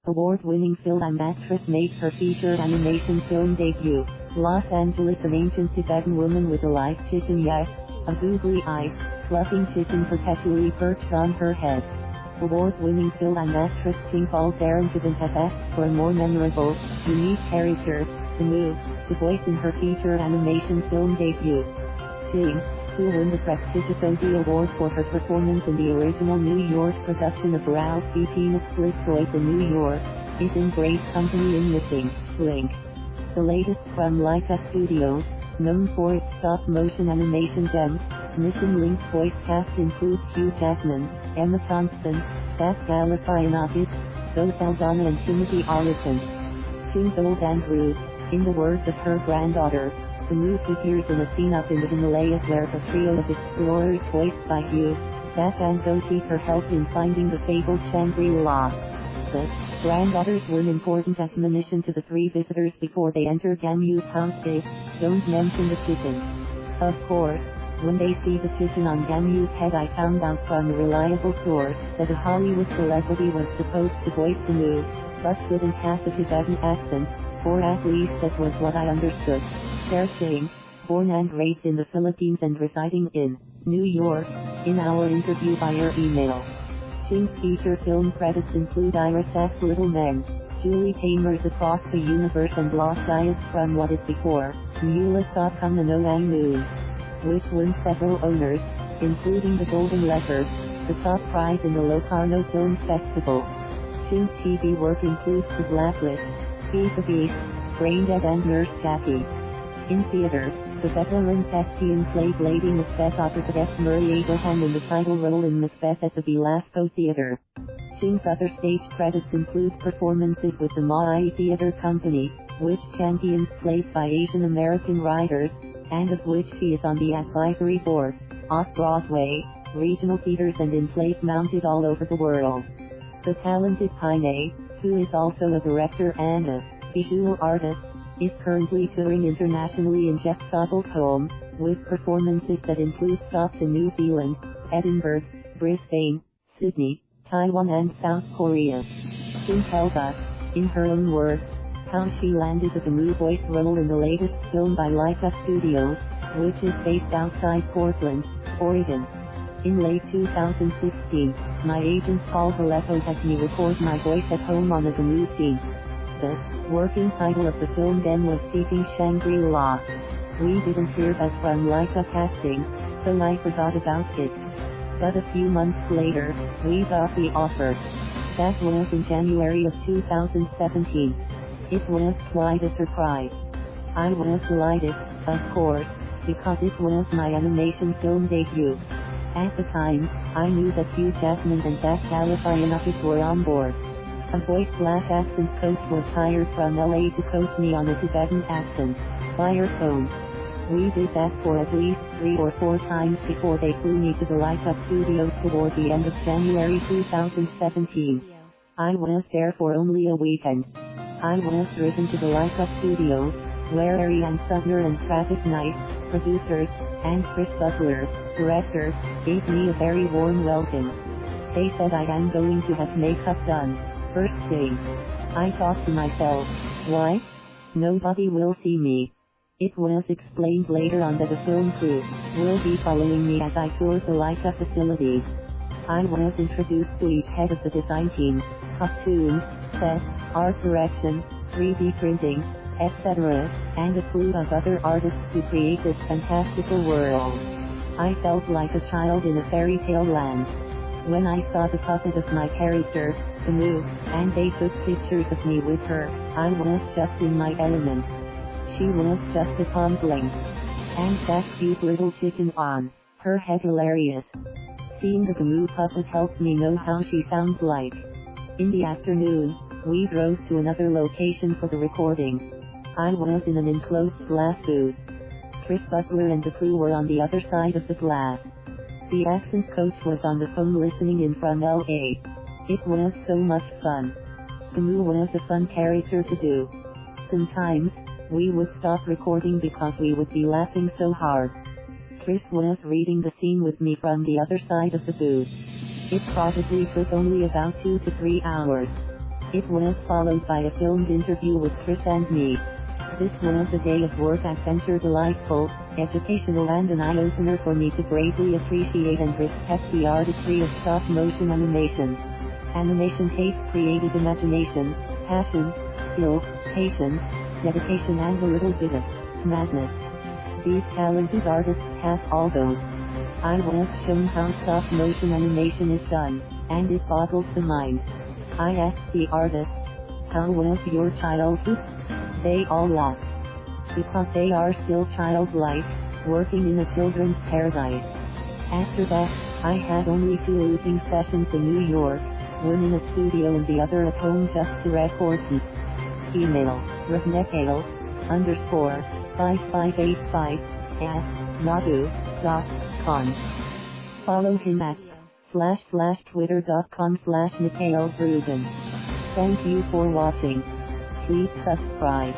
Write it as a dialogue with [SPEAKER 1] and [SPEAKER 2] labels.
[SPEAKER 1] Award-winning Fil-Am actress makes her feature animation film debut. Los Angeles. An ancient Tibetan woman with a live chicken yak, a googly eye, fluffing chicken perpetually perched on her head. Award-winning Fil-Am actress Chinpal Sarantivan has asked for a more memorable, unique character, Tamu, to voice in her feature animation film debut. Ching, who won the prestigious Odie Award for her performance in the original New York production of Ralph B. Peanuts Split Toys in New York, is in great company in Missing Link. The latest from Laika Studios, known for its stop-motion animation gems. Missing Link's voice cast includes Hugh Jackman, Emma Thompson, Zach Galifianakis, Zoe Saldana and Timothy Olyphant. Ching's old and rude, in the words of her granddaughter, Tamu figures in a scene up in the Himalayas where a trio of explorers voiced by Hugh, Zach and Zoe seek her help in finding the fabled Shangri-La. The granddaughters were an important admonition to the three visitors before they enter Gamu's house. They don't mention the chicken. Of course, when they see the chicken on Gamu's head, I found out from a reliable source that a Hollywood celebrity was supposed to voice Tamu, but couldn't have a Tibetan accent, or at least that was what I understood. Cher Ching, born and raised in the Philippines and residing in New York, in our interview via email. Ching's feature film credits include Iris F's Little Men, Julie Taymor's Across the Universe and Lost Diets from What Is Before, Mulus.com and Oang Moon, which won several honors, including the Golden Leopard, the top prize in the Locarno Film Festival. Ching's TV work includes The Blacklist, Feed the Beast, Braindead and Nurse Jackie. In theater, the veteran thespian played Lady Macbeth opposite F. Murray Abraham in the title role in Macbeth at the Velasco Theater. Ching's other stage credits include performances with the Maai Theater Company, which champions plays by Asian American writers, and of which she is on the advisory board, off-Broadway, regional theaters and in plays mounted all over the world. The talented Paine, who is also a director and a visual artist, is currently touring internationally in Jeff's home, with performances that include stops in New Zealand, Edinburgh, Brisbane, Sydney, Taiwan and South Korea. Ching tells us, in her own words, how she landed the Tamu voice role in the latest film by Laika Studios, which is based outside Portland, Oregon. In late 2016, my agent Paul Vallejo had me record my voice at home on a Tamu scene. The working title of the film then was Seeking Shangri-La. We didn't hear back from Laika Casting, so I forgot about it. But a few months later, we got the offer. That was in January of 2017. It was quite a surprise. I was delighted, of course, because it was my animation film debut. At the time, I knew that Hugh Jackman and Zach Galifianakis were on board. A voice/accent coach was hired from LA to coach me on a Tibetan accent, via phone. We did that for at least 3 or 4 times before they flew me to the Laika Studios toward the end of January 2017. I was there for only a weekend. I was driven to the Laika Studios, where Ariane Sutner and Travis Knight, producers, and Chris Butler, director, gave me a very warm welcome. They said I am going to have makeup done first thing. I thought to myself, why? Nobody will see me. It was explained later on that a film crew will be following me as I tour the Laika facilities. I was introduced to each head of the design team, costumes, set, art direction, 3D printing, etc., and a slew of other artists to create this fantastical world. I felt like a child in a fairy tale land. When I saw the puppet of my character, Tamu, and they took pictures of me with her, I was just in my element. She was just a pondling. And that cute little chicken on her head hilarious. Seeing the Tamu puppet helped me know how she sounds like. In the afternoon, we drove to another location for the recording. I was in an enclosed glass booth. Chris Butler and the crew were on the other side of the glass. The accent coach was on the phone listening in from LA. It was so much fun. Tamu was a fun character to do. Sometimes, we would stop recording because we would be laughing so hard. Chris was reading the scene with me from the other side of the booth. It probably took only about 2 to 3 hours. It was followed by a filmed interview with Chris and me. This was a day of work adventure, delightful, educational and an eye-opener for me to greatly appreciate and respect the artistry of stop-motion animation. Animation takes creative imagination, passion, skill, patience, dedication and a little bit of madness. These talented artists have all those. I was shown how stop-motion animation is done, and it boggles the mind. I asked the artists, how was your childhood? They all laughed. Because they are still childlike, working in a children's paradise. After that, I had only 2 looping sessions in New York, one in a studio and the other at home just to record them. Email, ravnekail_5585@yahoo.com. Follow him at //twitter.com/MikhailBruden. Thank you for watching. Please subscribe.